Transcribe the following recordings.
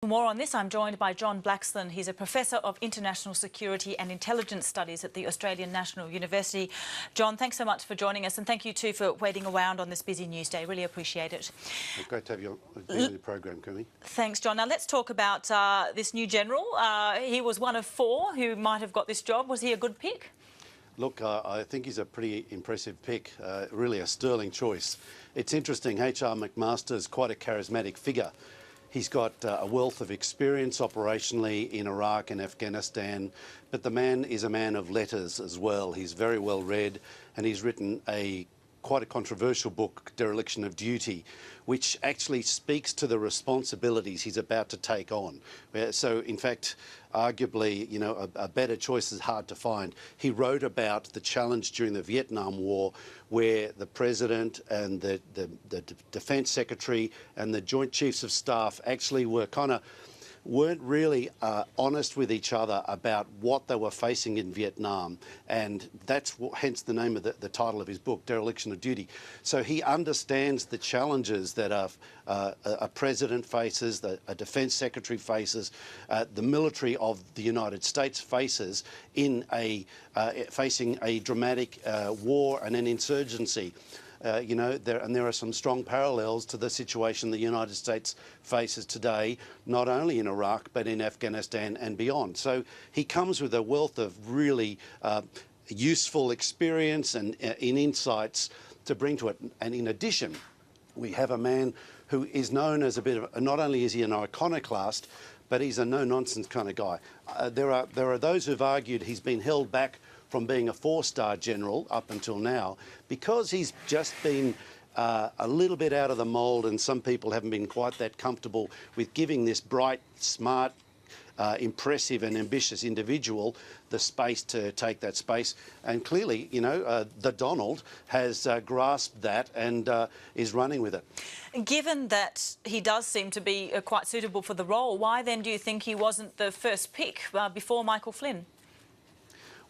For more on this, I'm joined by John Blaxland. He's a Professor of International Security and Intelligence Studies at the Australian National University. John, thanks so much for joining us, and thank you too for waiting around on this busy news day. Really appreciate it. Well, great to have you on the program, Kumi. Thanks, John. Now let's talk about this new general. He was one of 4 who might have got this job. Was he a good pick? Look, I think he's a pretty impressive pick, really a sterling choice. It's interesting, HR McMaster is quite a charismatic figure. He's got a wealth of experience operationally in Iraq and Afghanistan, but the man is a man of letters as well. He's very well read, and he's written quite a controversial book, Dereliction of Duty, which actually speaks to the responsibilities he's about to take on. So, in fact, arguably, you know, a better choice is hard to find. He wrote about the challenge during the Vietnam War, where the President and the Defence Secretary and the Joint Chiefs of Staff actually weren't really honest with each other about what they were facing in Vietnam, and that's hence the name of the title of his book, Dereliction of Duty. So he understands the challenges that a president faces, a defence secretary faces, the military of the United States faces in facing a dramatic war and an insurgency. You know, there are some strong parallels to the situation the United States faces today, not only in Iraq, but in Afghanistan and beyond. So he comes with a wealth of really useful experience and insights to bring to it. And in addition, we have a man who is known as a bit of, not only is he an iconoclast, but he's a no-nonsense kind of guy. There are those who've argued he's been held back from being a 4-star general up until now because he's just been a little bit out of the mould, and some people haven't been quite that comfortable with giving this bright, smart, impressive and ambitious individual the space to take that space. And clearly, you know, the Donald has grasped that and is running with it. Given that he does seem to be quite suitable for the role, why then do you think he wasn't the first pick before Michael Flynn?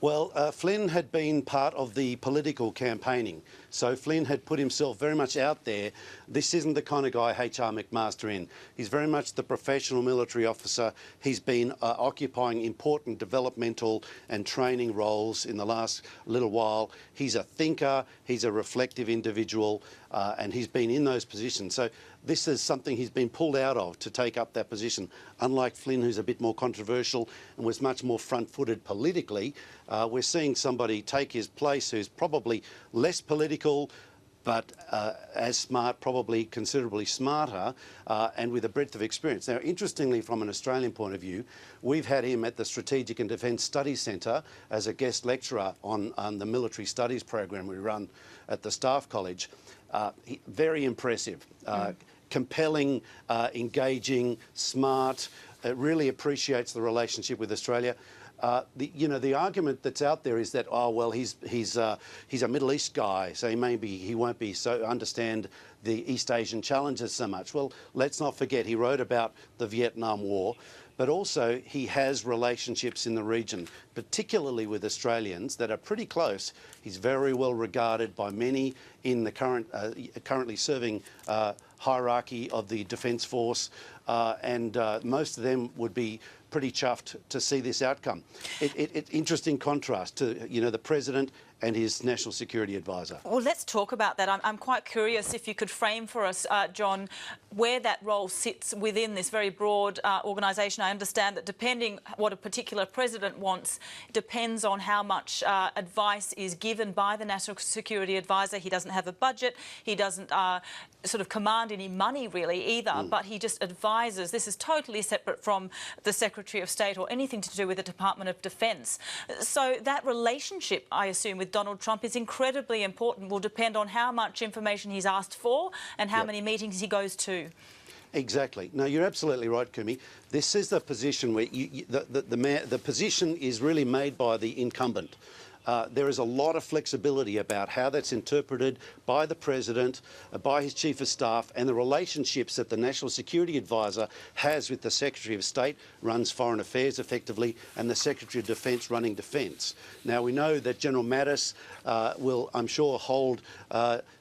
Well, Flynn had been part of the political campaigning, so Flynn had put himself very much out there. This isn't the kind of guy HR McMaster in. He's very much the professional military officer. He's been occupying important developmental and training roles in the last little while. He's a thinker, he's a reflective individual, and he's been in those positions. So this is something he's been pulled out of to take up that position. Unlike Flynn, who's a bit more controversial and was much more front-footed politically, we're seeing somebody take his place who's probably less political, but as smart, probably considerably smarter, and with a breadth of experience. Now, interestingly, from an Australian point of view, we've had him at the Strategic and Defence Studies Centre as a guest lecturer on the military studies program we run at the Staff College. Very impressive, compelling, engaging, smart, really appreciates the relationship with Australia. The argument that's out there is that, oh well, he's a Middle East guy, so he won't be so understand the East Asian challenges so much. Well, let's not forget he wrote about the Vietnam War, but also he has relationships in the region, particularly with Australians, that are pretty close. He's very well regarded by many in the currently serving hierarchy of the Defence Force, and most of them would be pretty chuffed to see this outcome. Interesting contrast to, you know, the President and his National Security Advisor. Well, let's talk about that. I'm quite curious if you could frame for us, John, where that role sits within this very broad organisation. I understand that depending what a particular president wants depends on how much advice is given by the National Security Advisor. He doesn't have a budget. He doesn't sort of command any money really either, but he just advises. This is totally separate from the Secretary of State or anything to do with the Department of Defence. So that relationship, I assume, with Donald Trump is incredibly important, will depend on how much information he's asked for and how many meetings he goes to. Exactly. No, you're absolutely right, Kumi. This is the position where the position is really made by the incumbent. There is a lot of flexibility about how that's interpreted by the President, by his Chief of Staff, and the relationships that the National Security Advisor has with the Secretary of State, runs Foreign Affairs effectively, and the Secretary of Defence running Defence. Now, we know that General Mattis will, I'm sure, hold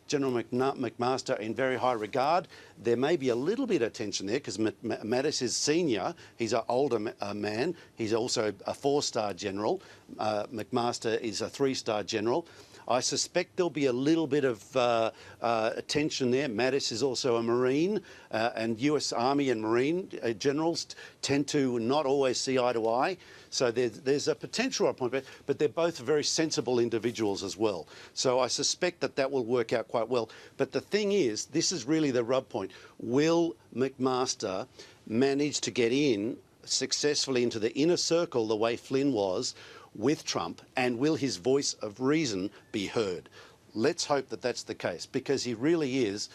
General McMaster in very high regard. There may be a little bit of tension there because Mattis is senior. He's an older man. He's also a 4-star general. McMaster is a 3-star general. I suspect there'll be a little bit of tension there. Mattis is also a Marine, and US Army and Marine generals tend to not always see eye to eye. So there's a potential point, but they're both very sensible individuals as well. So I suspect that will work out quite well. But the thing is, this is really the rub point. Will McMaster manage to get in successfully into the inner circle the way Flynn was with Trump, and will his voice of reason be heard? Let's hope that that's the case, because he really is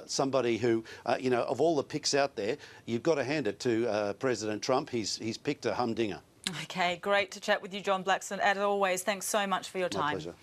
somebody who, you know, of all the picks out there, you've got to hand it to President Trump. He's picked a humdinger. Okay, great to chat with you, John Blackson. As always, thanks so much for your time. My pleasure.